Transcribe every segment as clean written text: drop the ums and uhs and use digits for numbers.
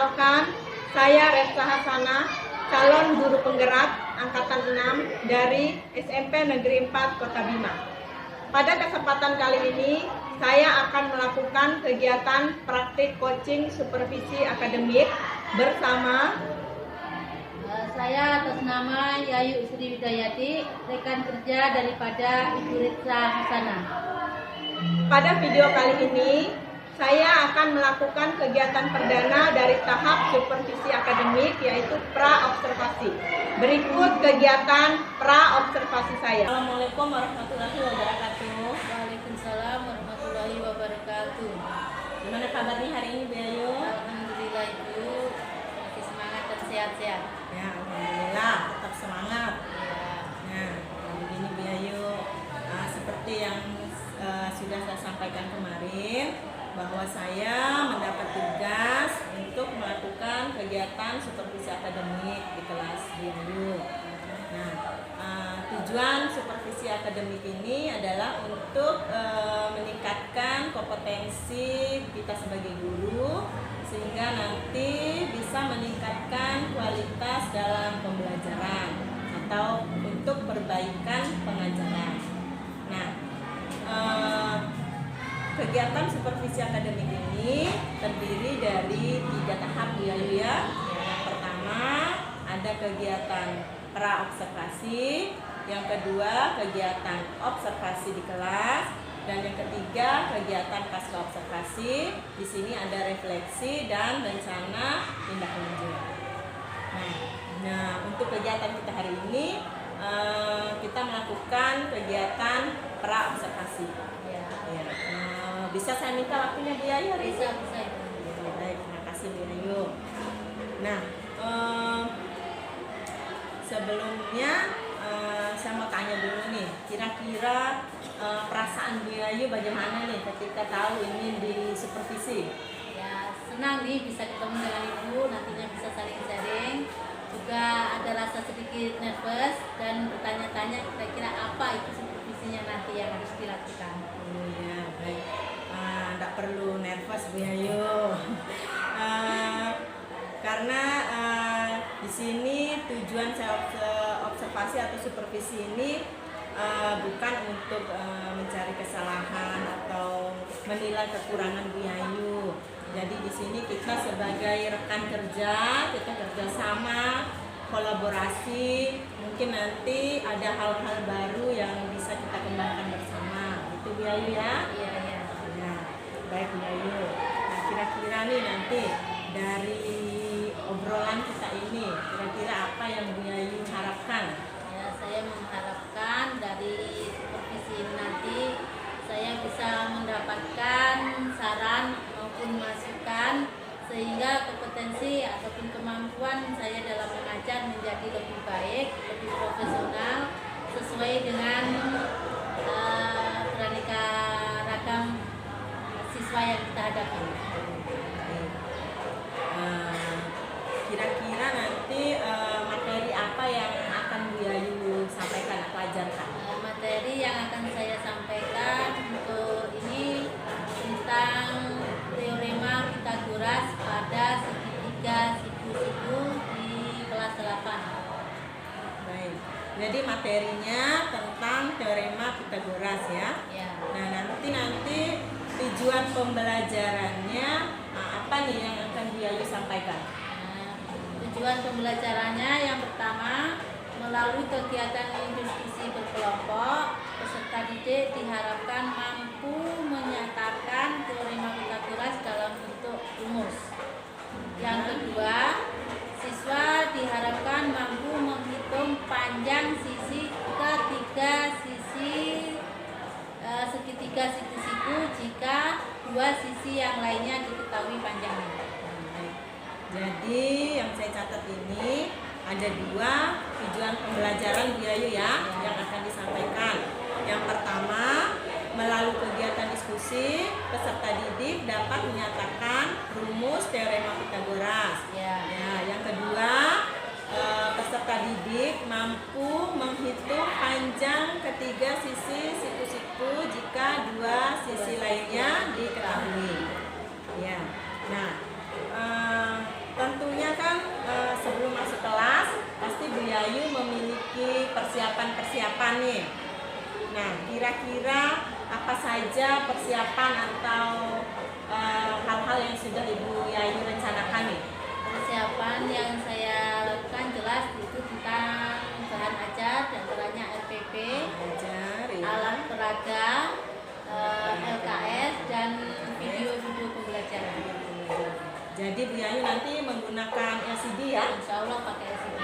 Perkenalkan, saya Resta Hasana, calon guru penggerak Angkatan 6 dari SMP Negeri 4 Kota Bima. Pada kesempatan kali ini, saya akan melakukan kegiatan praktik coaching supervisi akademik bersama saya atas nama Yayu Sri Widayati, rekan kerja daripada Ibu Ritsa Hasana. Pada video kali ini, saya akan melakukan kegiatan perdana dari tahap supervisi akademik, yaitu pra-observasi. Berikut kegiatan pra-observasi saya. Assalamualaikum warahmatullahi wabarakatuh. Waalaikumsalam warahmatullahi wabarakatuh. Gimana kabarnya hari ini, Bu Ayu? Alhamdulillah Ibu, masih semangat dan sehat-sehat. Ya, alhamdulillah, tetap semangat. Nah, begini Bu Ayu, seperti yang sudah saya sampaikan kemarin, bahwa saya mendapat tugas untuk melakukan kegiatan supervisi akademik di kelas Bu Ayu. Nah, tujuan supervisi akademik ini adalah untuk meningkatkan kompetensi kita sebagai guru, sehingga nanti bisa meningkatkan kualitas dalam pembelajaran atau untuk perbaikan pengajaran. Nah, kegiatan supervisi akademik ini terdiri dari 3 tahap ya. Yang pertama ada kegiatan pra-observasi, yang kedua kegiatan observasi di kelas, dan yang ketiga kegiatan pasca observasi. Di sini ada refleksi dan rencana tindak lanjut. Nah, untuk kegiatan kita hari ini kita melakukan kegiatan pra-observasi. Ya. Bisa saya minta waktunya Bu Ayu hari ini? Bisa Ibu. Baik, terima kasih Bu Ayu. Nah, sebelumnya saya mau tanya dulu nih, kira-kira perasaan Bu Ayu bagaimana nih ketika tahu ini di supervisi? Ya, senang nih bisa ketemu dengan Ibu, nantinya bisa saling sharing. Juga ada rasa sedikit nervous dan bertanya-tanya kira-kira apa itu supervisinya nanti yang harus dilakukan. Ya, baik. Tidak perlu nervous Bu Ayu. Karena di sini tujuan saya observasi atau supervisi ini bukan untuk mencari kesalahan atau menilai kekurangan Bu Ayu. Jadi di sini kita sebagai rekan kerja, kita kerjasama, kolaborasi, mungkin nanti ada hal-hal baru yang bisa kita kembangkan bersama. Itu Bu Ayu ya? Iya. Ya, baik Bu Ayu. Nah, kira-kira nih nanti dari obrolan kita ini, kira-kira apa yang Bu Ayu harapkan? Ya, saya mengharapkan dari supervisi ini nanti saya bisa mendapatkan saran maupun masukan sehingga kompetensi ataupun kemampuan saya dalam mengajar menjadi lebih baik, lebih profesional sesuai dengan beraneka ragam siswa yang kita hadapi. Kira-kira nanti materi apa yang akan Bu Ayu sampaikan atau ajarkan? Materi yang akan saya sampaikan untuk ini tentang teorema Pythagoras pada segitiga siku-siku di kelas 8. Baik. Jadi materinya tentang teorema Pythagoras ya. Ya. Nah, nanti tujuan pembelajarannya apa nih yang akan Bu Ayu sampaikan? Tujuan pembelajarannya yang pertama, melalui kegiatan diskusi berkelompok, peserta didik diharapkan mampu menyatakan teorema Pythagoras dalam bentuk rumus. Yang kedua, siswa diharapkan mampu menghitung panjang sisi segitiga siku-siku jika 2 sisi yang lainnya diketahui panjangnya. Jadi yang saya catat ini ada 2 tujuan pembelajaran Bu Ayu ya yang akan disampaikan. Yang pertama, melalui kegiatan diskusi, peserta didik dapat menyatakan rumus teorema Pythagoras. Ya. Yang kedua, peserta didik mampu menghitung panjang ketiga sisi siku-siku jika 2 sisi lainnya diketahui. Ya. Nah, persiapan nih. Nah, kira-kira apa saja persiapan atau hal-hal yang sudah Ibu Yayu rencanakan nih? Persiapan yang saya lakukan jelas itu tentang bahan ajar, diantaranya RPP, Ajar, ya. alat peraga, LKS, dan video-video pembelajaran. Jadi Bu Yayu nanti menggunakan LCD ya? Insya Allah pakai LCD.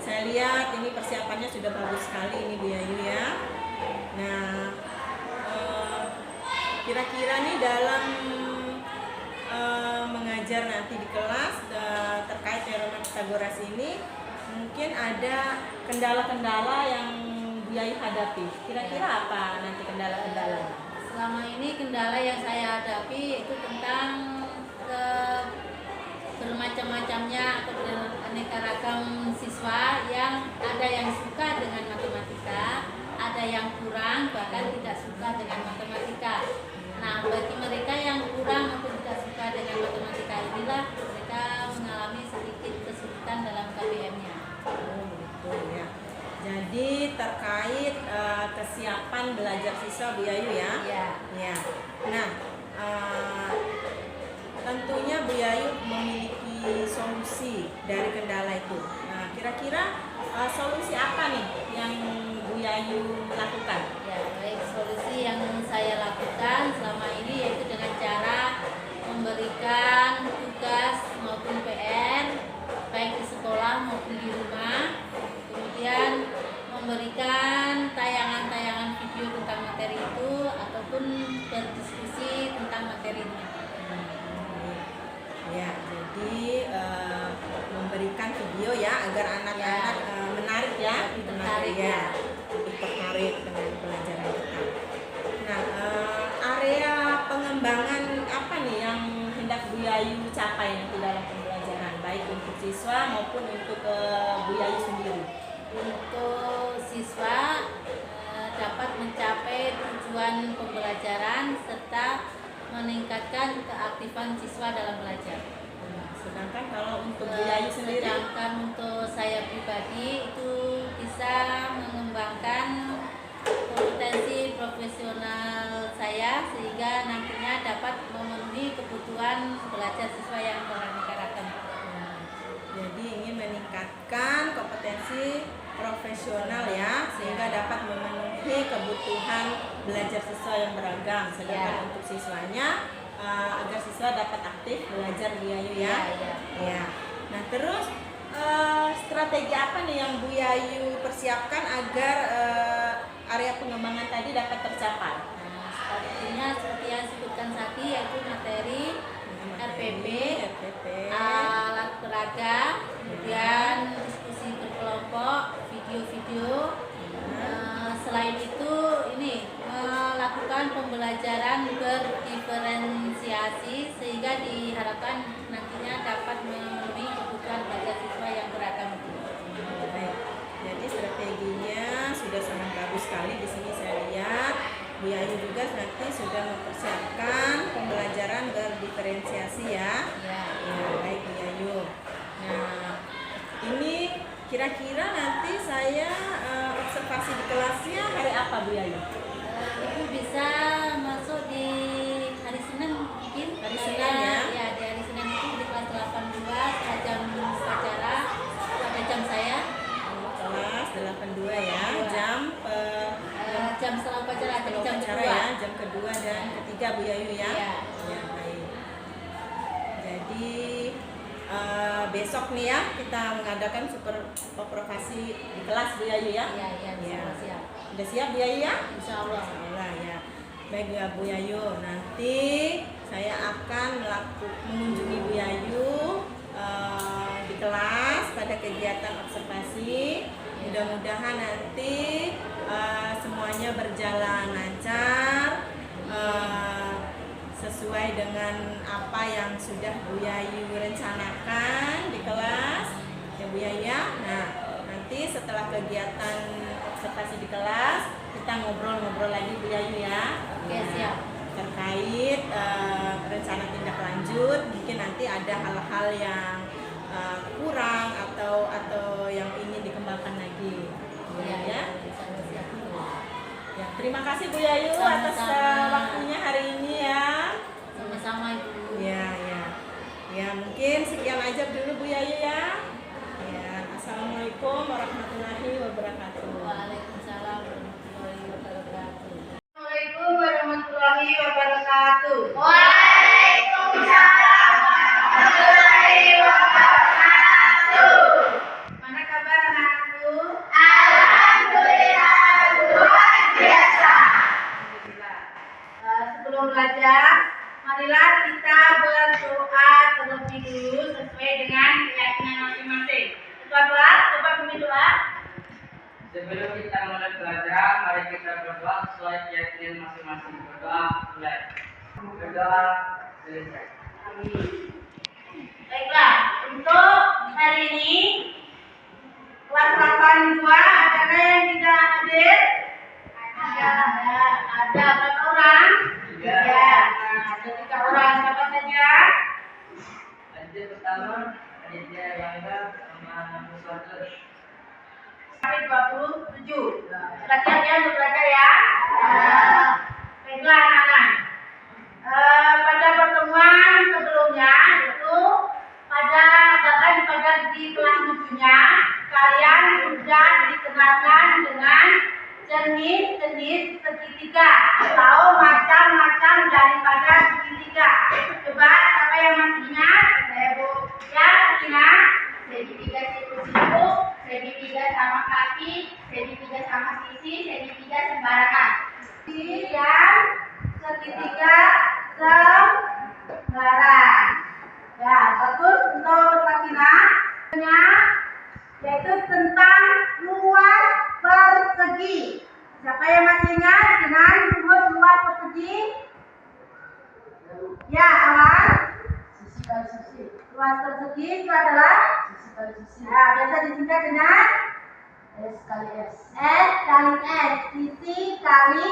Saya lihat ini persiapannya sudah bagus sekali ini Bu Yayu ya. Nah, kira-kira nih dalam mengajar nanti di kelas terkait teorema Pitagoras ini mungkin ada kendala-kendala yang Bu Yayu hadapi. Kira-kira apa nanti kendala-kendala? Selama ini kendala yang saya hadapi itu tentang bermacam-macamnya atau beraneka ragam siswa yang ada yang suka dengan matematika, ada yang kurang bahkan tidak suka dengan matematika. Nah, bagi mereka yang kurang maupun tidak suka dengan matematika inilah mereka mengalami sedikit kesulitan dalam KBM-nya. Oh, betul ya. Jadi terkait kesiapan belajar siswa Bu Yayu ya. Ya. Ya. Nah, tentunya Bu Yayu memiliki solusi dari kendala itu. Nah, kira-kira solusi apa nih yang Bu Yayu lakukan? Ya, baik, solusi yang saya lakukan selama ini yaitu dengan cara memberikan tugas maupun PR baik di sekolah maupun di rumah, kemudian memberikan tayangan-tayangan video tentang materi itu ataupun berdiskusi tentang materinya. Ya, jadi memberikan video ya agar anak-anak menarik ya, Tertarik, ya, lebih tertarik dengan pelajaran kita. Nah, area pengembangan apa nih yang hendak Bu Yayu capai nanti dalam pembelajaran, baik untuk siswa maupun untuk Bu Yayu sendiri? Untuk siswa dapat mencapai tujuan pembelajaran serta meningkatkan keaktifan siswa dalam belajar. Sedangkan kalau untuk Bu Yayu sendiri? Sedangkan untuk saya pribadi itu bisa mengembangkan kompetensi profesional saya sehingga nantinya dapat memenuhi kebutuhan belajar siswa yang beraneka ragam. Jadi ingin meningkatkan kompetensi profesional ya sehingga dapat memenuhi kebutuhan belajar siswa yang beragam. Sedangkan untuk siswanya agar siswa dapat aktif belajar Bu Yayu ya. Ya. Nah, terus strategi apa nih yang Bu Yayu persiapkan agar area pengembangan tadi dapat tercapai? Nah, strateginya seperti yang disebutkan tadi yaitu materi, RPP, alat peraga, kemudian diskusi berkelompok, video-video. Selain itu ini melakukan pembelajaran berdiferensiasi sehingga diharapkan nantinya dapat memenuhi kebutuhan belajar siswa yang beragam. Baik. Jadi strateginya sudah sangat bagus sekali di sini saya lihat. Bu Yayu juga nanti sudah mempersiapkan pembelajaran berdiferensiasi ya. Ya. Ya, baik Bu Yayu. Nah, ini kira-kira nanti saya observasi di kelasnya hari apa Bu Yayu? Ibu bisa masuk di hari Senin mungkin. Hari Senin ya? Ya, di hari Senin itu di kelas 82 setelah jam upacara pada jam saya. Kelas 82 ya, Jam setelah upacara, jadi jam upacara kedua. ya, jam kedua dan ketiga Bu Yayu ya. Iya. Ya, baik. Jadi besok nih ya kita mengadakan super observasi di kelas Bu Yayu ya. Iya, Ya. siap. Udah siap Bu Yayu ya? Insya Allah. Alhamdulillah ya. Baik ya Bu Yayu, nanti saya akan mengunjungi Bu Yayu di kelas pada kegiatan observasi. Mudah-mudahan nanti semuanya berjalan lancar, sesuai dengan apa yang sudah Bu Yayu rencanakan di kelas ya Bu Yayu ya. Nah, nanti setelah kegiatan observasi di kelas kita ngobrol-ngobrol lagi Bu Yayu ya. Oke, siap. Terkait rencana tindak lanjut, mungkin nanti ada hal-hal yang kurang atau yang ingin dikembangkan lagi. Iya, ya. insya Allah siap. Ya, terima kasih Bu Yayu atas Sama-sama. waktunya hari ini ya. Sama-sama Ibu. Ya, ya. Ya, mungkin sekian aja dulu Bu Yayu ya. Ya, Assalamualaikum warahmatullahi wabarakatuh. Waalaikumsalam warahmatullahi wabarakatuh. Assalamualaikum warahmatullahi wabarakatuh. Mana kabar anakku? Alhamdulillah. Sebelum belajar, marilah kita berdoa terlebih dulu sesuai dengan keyakinan masing-masing. Coba kami doa. Sebelum kita mulai belajar, mari kita berdoa sesuai keyakinan masing-masing. Berdoa mulai. Berdoa selesai. Baiklah, untuk hari ini kelas 8 2 adakah yang tidak hadir? Ada berapa orang? Tiga. Nah, ada 3 orang. Siapa saja? Aditya pertama, Aditya Bangga, sama Nuswatun. Sampai 27. Sudah siap ya untuk belajar ya? Baiklah anak-anak. Pada pertemuan sebelumnya itu pada di kelas 7-nya kalian sudah dikenalkan dengan jenis-jenis segitiga atau macam-macam daripada segitiga. Coba siapa yang masih ingat? Saya Bu. Ya, ingat? Segitiga siku-siku, segitiga sama kaki, segitiga sama sisi, segitiga sembarangan. Dan segitiga sembarangan. Ya, bagus untuk Sakina. Yaitu tentang luas persegi. Siapa yang masih ingat dengan rumus luas persegi? Ya, awan. Sisi kali sisi, Luas persegi itu adalah sisi kali sisi, biasa disingkat dengan S kali S. S kali S, sisi kali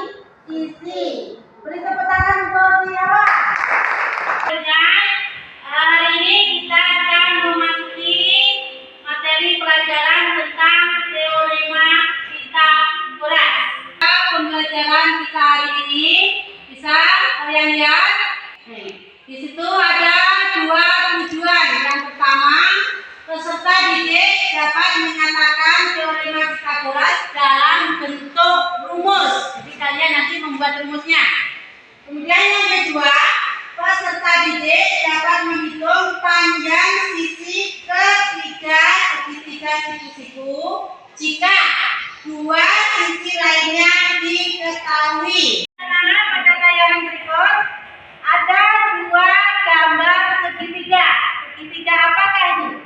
sisi. Beri tepuk tangan untuk siapa? Hari ini kita akan memasuki materi pelajaran tentang teorema Pythagoras. Pembelajaran kita hari ini bisa kalian lihat. Di situ ada 2 tujuan. Yang pertama, peserta didik dapat menyatakan teorema Pythagoras dalam bentuk rumus. Jadi kalian nanti membuat rumusnya. Kemudian yang kedua, peserta didik dapat menghitung panjang sisi ketiga segitiga siku-siku jika 2 sisi lainnya diketahui. Karena pada tayangan berikut ada 2 gambar segitiga. Segitiga apakah ini?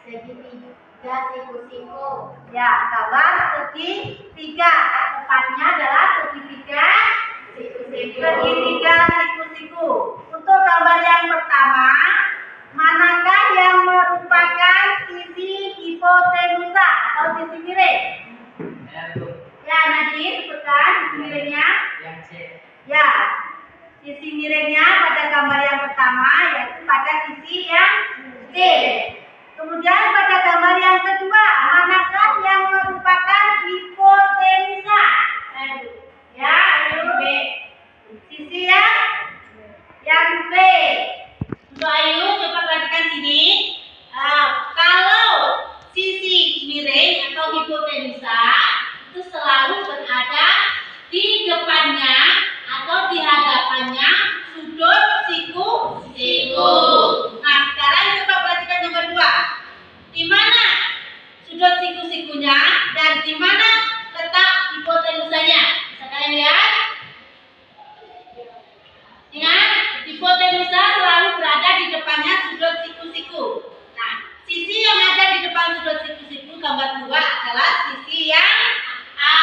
Segitiga siku-siku, Ya, gambar segitiga. Tepatnya adalah segitiga siku-siku. Untuk gambar yang pertama, manakah yang merupakan sisi hipotenusa atau sisi miring? Satu, Ya, Nadine, sebutkan sisi miringnya. yang C. Ya, sisi miringnya pada gambar yang pertama yaitu pada sisi yang C. Kemudian pada gambar yang kedua, manakah yang merupakan hipotenusa? Ya, itu B. Sisi yang B. Untuk Ayu, coba perhatikan sini. Kalau sisi miring atau hipotenusa itu selalu berada di depannya atau di hadapannya sudut siku. Nah, sekarang coba perhatikan yang kedua. Di mana sudut siku-sikunya dan di mana letak hipotenusanya? Bisa kalian lihat? Ingat, hipotenusa selalu berada di depannya sudut siku-siku. Nah, sisi yang ada di depan sudut siku-siku gambar 2 adalah sisi yang A.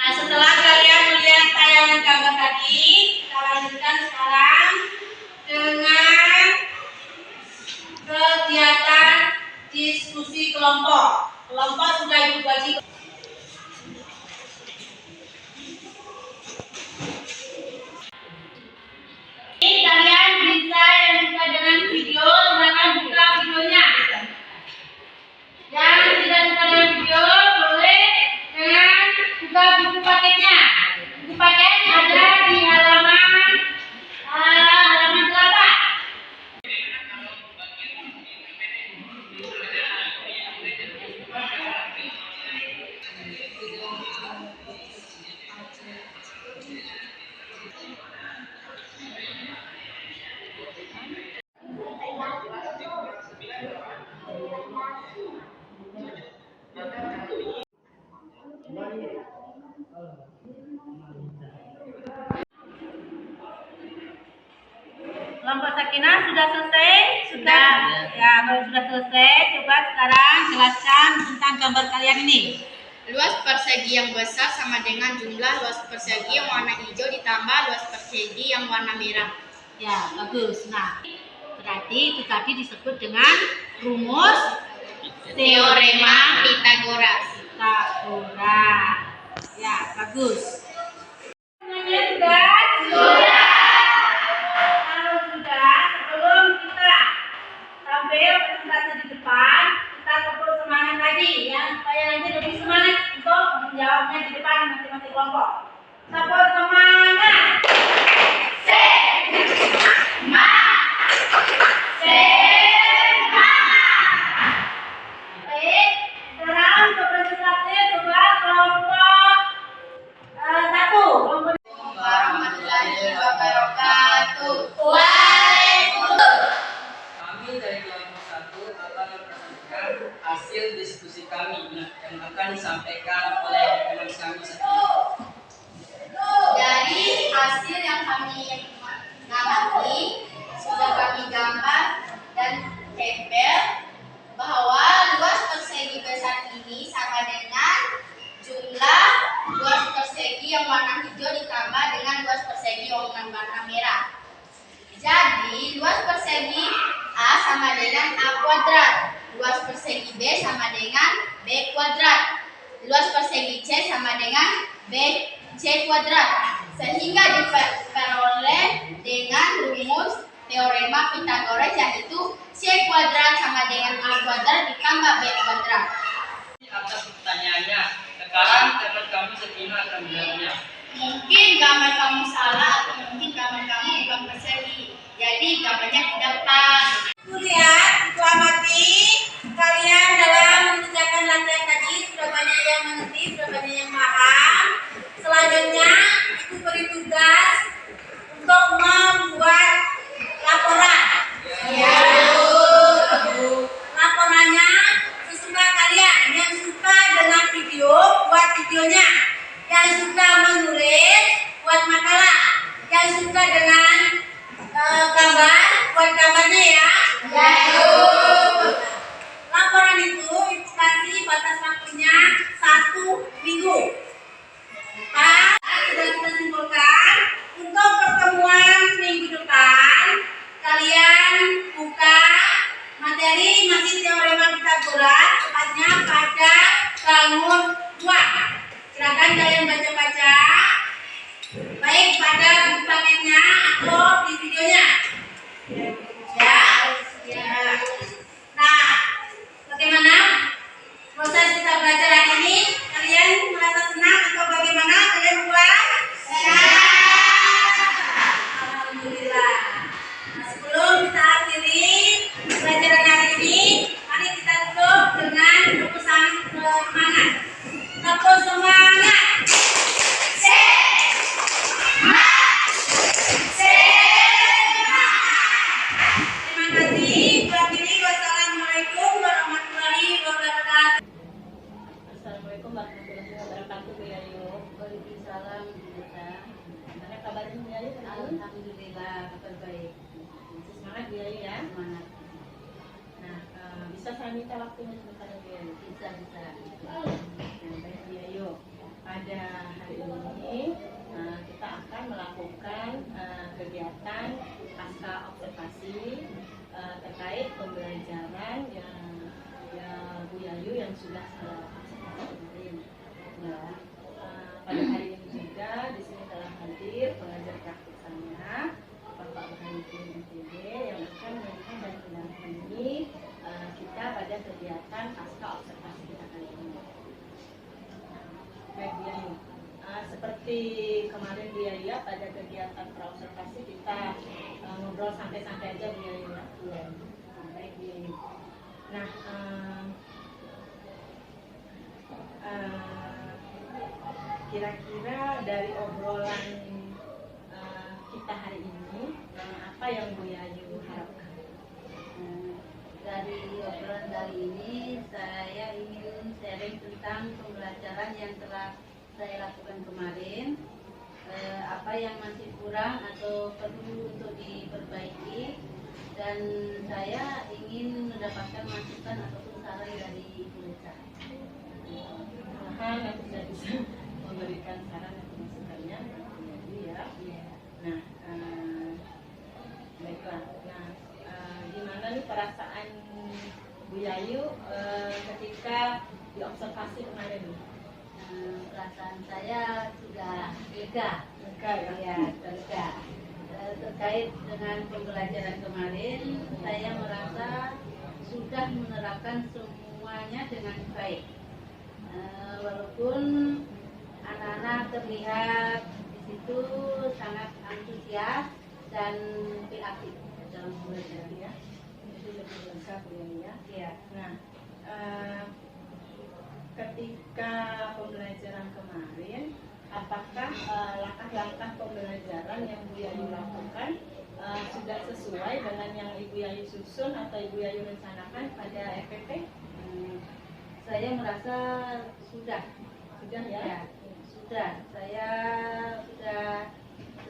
Nah, setelah kalian melihat tayangan gambar tadi, kita lanjutkan sekarang dengan kegiatan diskusi kelompok. Kelompok sudah ibu bagi. Ini kalian bisa yang suka dengan video, silakan buka videonya. Kelompok Sakinah sudah selesai? Sudah. Ya, kalau sudah selesai, coba sekarang jelaskan tentang gambar kalian ini. Luas persegi yang besar sama dengan jumlah luas persegi yang warna hijau ditambah luas persegi yang warna merah. Ya, bagus. Nah, berarti itu tadi disebut dengan rumus Teorema Pythagoras. Pythagoras. Ya, bagus. Semuanya sudah? Sudah. Kalau sudah, sebelum kita tampil presentasi di depan, kita tepuk semangat lagi ya, supaya nanti lebih semangat untuk menjawabnya di depan masing-masing kelompok. Tepuk semangat. Baik, sekarang untuk presentasi coba kelompok 1. Kelompok Warahmatullahi wabarakatuh. Kami dari kelompok 1 akan mempresentasikan hasil diskusi kami yang akan disampaikan oleh teman kami satu. Dari hasil yang kami amati, sudah kami gambar dan tempel bahwa luas persegi besar ini sama dengan jumlah luas persegi yang warna hijau ditambah dengan luas persegi yang warna merah. Jadi luas persegi A sama dengan A kuadrat, luas persegi B sama dengan B kuadrat, luas persegi C sama dengan B C kuadrat, sehingga diperoleh dengan rumus teorema Pythagoras, yaitu C kuadrat sama dengan A kuadrat ditambah B kuadrat. Atas pertanyaannya, sekarang teman kami Sakinah akan menjawabnya. Mungkin gambar kamu salah atau mungkin gambar kamu bukan persegi, jadi gambarnya tidak pas. lihat, itu amati kalian dalam mengerjakan latihan tadi sudah banyak yang mengerti, sudah banyak yang paham. Selanjutnya itu beri tugas untuk membuat laporan. Ya. Laporannya sesuka kalian. Yang suka dengan video, buat videonya. Yang suka menulis, buat makalah. Yang suka dengan gambar, buat gambarnya ya. Laporan itu kasih batas waktunya 1 minggu. Sudah kita simpulkan untuk pertemuan minggu depan, kalian buka materi masih teorema Pythagoras, tepatnya pada bangun 2. Silakan kalian baca-baca, baik pada buku paketnya atau di videonya. Ya. Nah, bagaimana proses kita belajar hari ini? Kalian merasa senang atau bagaimana? Kalian puas? Alhamdulillah. Nah, sebelum kita akhiri pelajaran hari ini, mari kita tutup dengan pesan semangat. Tepuk semangat. Terima kasih. Wassalamualaikum warahmatullahi wabarakatuh. Assalamualaikum warahmatullahi wabarakatuh, Bu Yayu. Waalaikumsalam. Gimana kabarnya, Bu Yayu? Alhamdulillah, kabar baik. Masih semangat, Bu Yayu ya? Semangat. Nah, bisa saya minta waktunya sebentar ya, Bu Yayu? Bisa. Nah, baik, Bu Yayu. Pada hari ini kita akan melakukan kegiatan pasca observasi terkait pembelajaran yang Bu Yayu yang sudah observasi kemarin. Ya, pada hari ini juga di sini telah hadir pengajar praktik saya, Bapak Burhanuddin MTD, yang akan memberikan dan mendampingi kita pada kegiatan pasca observasi kita kali ini. Baik, Bu Yayu. Seperti kemarin Bu Yayu ya, pada kegiatan praobservasi kita ngobrol santai-santai aja, Bu Yayu ya. Baik, Bu Yayu. Nah, kira-kira dari obrolan kita hari ini, apa yang Bu Yayu harapkan? Dari obrolan kali ini, saya ingin sharing tentang pembelajaran yang telah saya lakukan kemarin apa yang masih kurang atau perlu untuk diperbaiki, dan saya ingin mendapatkan masukan ataupun saran dari Ibu Lisa. Mudah-mudahan aku sudah bisa memberikan saran atau masukannya ya. Nah, baiklah. Nah, gimana nih perasaan Bu Yayu ketika diobservasi kemarin nih? Perasaan saya sudah lega, Lega ya? ya, lega. Terkait dengan pembelajaran kemarin, saya merasa sudah menerapkan semuanya dengan baik. Walaupun anak-anak terlihat di situ sangat antusias dan kreatif dalam pembelajaran ya. Jadi lebih lengkap ya. Ya. Nah, ketika pembelajaran kemarin, apakah langkah-langkah pembelajaran yang Bu Yayu lakukan sudah sesuai dengan yang Ibu Yayu susun atau Ibu Yayu rencanakan pada FPP? Saya merasa sudah Ya? ya, sudah. Saya sudah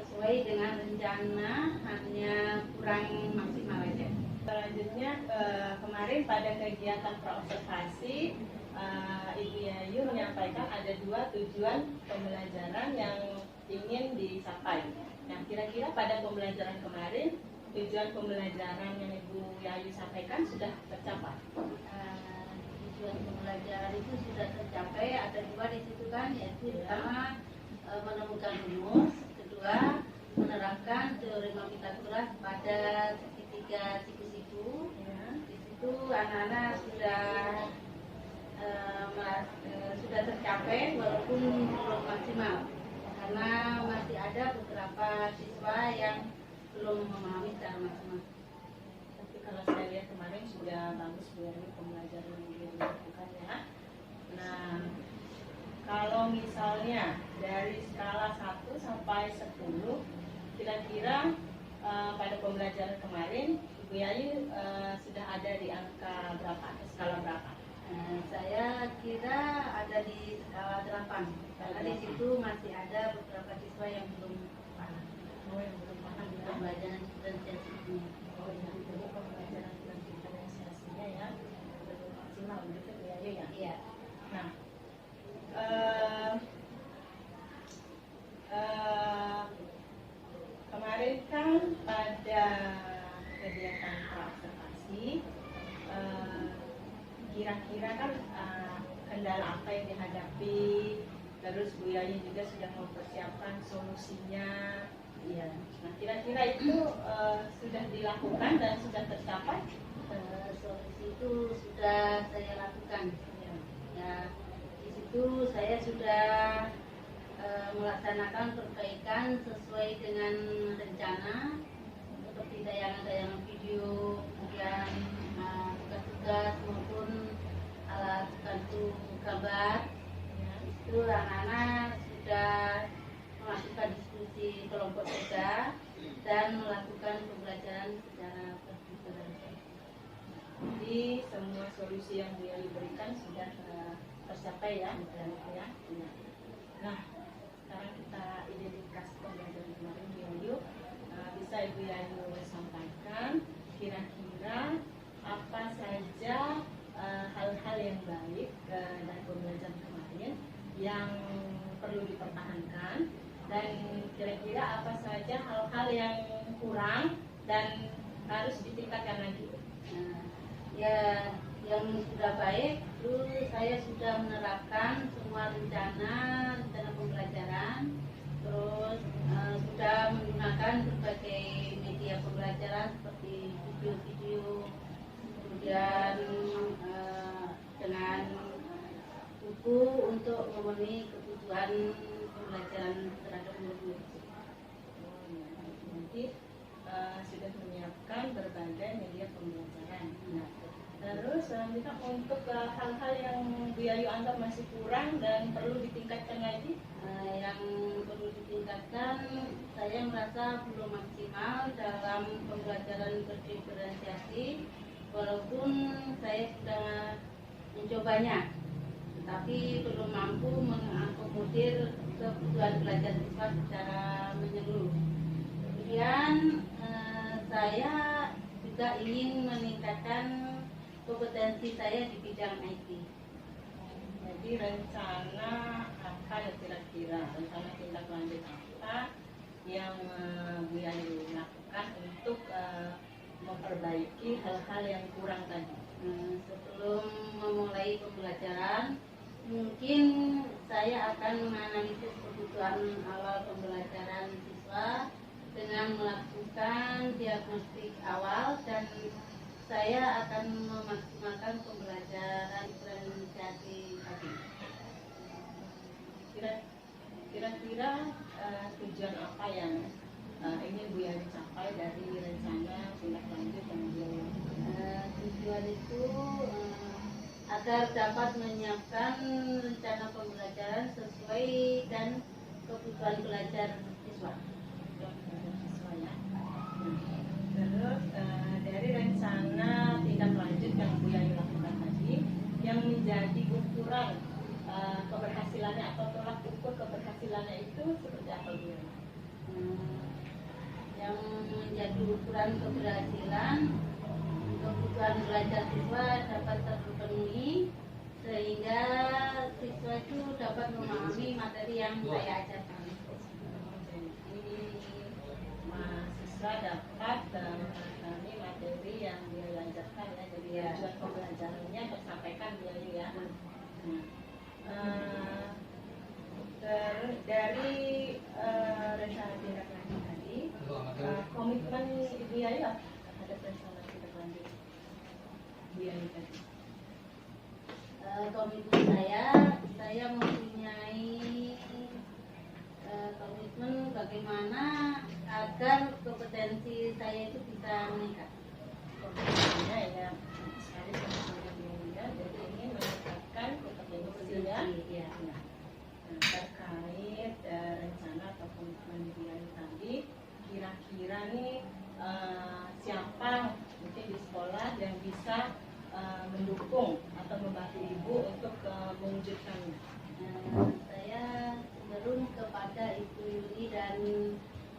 sesuai dengan rencana, hanya kurang maksimal aja. Selanjutnya kemarin pada kegiatan praobservasi Ibu Yayu menyampaikan ada 2 tujuan pembelajaran yang ingin dicapai. Nah, kira-kira pada pembelajaran kemarin tujuan pembelajaran yang Ibu Yayu sampaikan sudah tercapai? Tujuan pembelajaran itu sudah tercapai. Ada 2 di situ kan, yaitu pertama menemukan rumus, kedua menerapkan teorema Pythagoras pada segitiga siku-siku. Di situ anak-anak sudah tercapai walaupun belum maksimal, karena masih ada beberapa siswa yang belum memahami secara maksimal. Tapi kalau saya lihat kemarin sudah bagus Bu Yayu pembelajaran yang dilakukan ya. Nah, kalau misalnya dari skala 1 sampai 10, kira-kira pada pembelajaran kemarin Ibu Yayu sudah ada di angka berapa atau skala berapa? Saya kira ada di skala 8, karena di situ masih ada beberapa siswa yang belum paham. Yang belum paham ya. Pembelajaran diferensiasi ini. Jadi pembelajaran dan diferensiasinya ya belum maksimal begitu Bu Yayu ya. Iya. Nah, kemarin kan pada kegiatan praobservasi kira-kira kan kendala apa yang dihadapi, terus Bu Yayu juga sudah mempersiapkan solusinya. Iya. Nah, kira-kira itu sudah dilakukan dan sudah tercapai? Solusi itu sudah saya lakukan. Ya, di situ saya sudah melaksanakan perbaikan sesuai dengan rencana, seperti tayangan-tayangan video, kemudian tugas-tugas maupun alat bantu gambar. Ya, itu anak-anak sudah melakukan diskusi kelompok juga dan melakukan pembelajaran secara terstruktur. Jadi semua solusi yang Bu Yayu berikan sudah tercapai ya. Nah, sekarang kita identifikasi pembelajaran kemarin Bu Yayu. Bisa Ibu Yayu sampaikan kira-kira apa saja hal-hal yang baik dari pembelajaran kemarin yang perlu dipertahankan, dan kira-kira apa saja hal-hal yang kurang dan harus ditingkatkan lagi. Ya, yang sudah baik itu saya sudah menerapkan semua rencana pembelajaran, terus sudah menggunakan berbagai media pembelajaran seperti video-video, kemudian dengan buku untuk memenuhi kebutuhan pembelajaran terhadap murid-murid. Jadi sudah menyiapkan berbagai media pembelajaran. Nah, terus selanjutnya untuk hal-hal yang Bu Yayu anggap masih kurang dan perlu ditingkatkan lagi. Yang perlu ditingkatkan, saya merasa belum maksimal dalam pembelajaran berdiferensiasi, walaupun saya sudah mencobanya. tetapi belum mampu mengakomodir kebutuhan belajar siswa secara menyeluruh. Kemudian saya juga ingin meningkatkan kompetensi saya di bidang IT. Jadi rencana apa ya kira-kira, rencana tindak lanjut apa yang Bu Yayu lakukan untuk memperbaiki hal-hal yang kurang tadi? Sebelum memulai pembelajaran, mungkin saya akan menganalisis kebutuhan awal pembelajaran siswa dengan melakukan diagnostik awal, dan saya akan memaksimalkan pembelajaran diferensiasi tadi. Kira-kira tujuan apa yang ingin Bu Yayu capai dari rencana tindak lanjut yang Bu Yayu lakukan? Tujuan itu agar dapat menyiapkan rencana pembelajaran sesuai dan kebutuhan belajar siswa. Siswa ya. Terus dari rencana tindak lanjut yang Bu Yayu lakukan tadi, yang menjadi ukuran keberhasilannya atau tolak ukur keberhasilannya itu seperti apa Bu Yayu? Yang menjadi ukuran keberhasilan, kebutuhan belajar siswa dapat terpenuhi sehingga siswa itu dapat memahami materi yang saya ajarkan. Jadi mahasiswa dapat memahami materi yang dia ajarkan ya. Jadi tujuan pembelajarannya tersampaikan Bu Yayu ya. Terus dari rencana tindak lanjut tadi, komitmen Ibu Yayu terhadap rencana tindak lanjut Bu Yayu tadi. Komitmen saya mempunyai komitmen bagaimana agar kompetensi saya itu bisa meningkat. Kompetensinya ya sekali sama Bu Yayu ya. Jadi ingin meningkatkan kompetensinya. Ya. Nah, terkait rencana atau komitmen Bu Yayu tadi, kira-kira nih siapa mungkin di sekolah yang bisa mendukung atau membantu Ibu untuk mewujudkannya? Saya cenderung kepada Ibu Yuli dan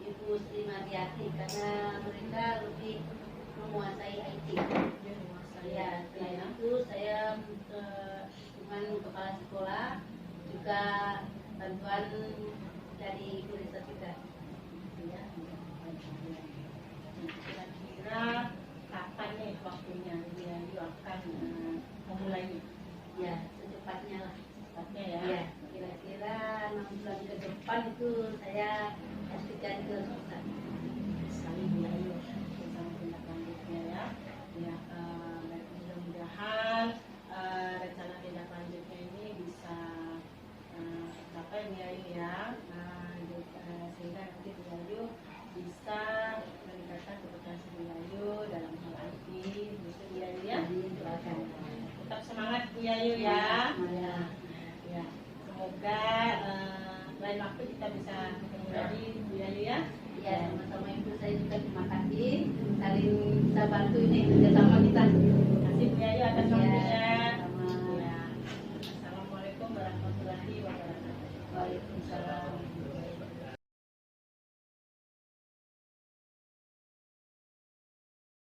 Ibu Sri Mariati karena mereka lebih menguasai IT. Ya, selain itu saya dengan kepala sekolah juga bantuan dari Bu Risa juga. Ya, kira-kira kapan nih waktunya Bu Yayu akan memulainya? Ya, secepatnya lah. Cepatnya ya. Ya, kira-kira 6 bulan ke depan itu saya S3 ke selesai. Sekali Bu Yayu bersama tindak lanjutnya ya. Ya, mudah-mudahan rencana tindak lanjutnya ini bisa tercapai Bu Yayu ya. Sehingga nanti Bu Yayu bisa meningkatkan kompetensi Bu Yayu dalam hal IT, gitu Bu Yayu ya. Tetap semangat Bu Yayu ya. Ya, semoga lain waktu kita bisa ketemu lagi Bu Yayu ya. Ya, sama-sama Ibu, saya juga terima kasih saling kita bantu ini kerjasama kita.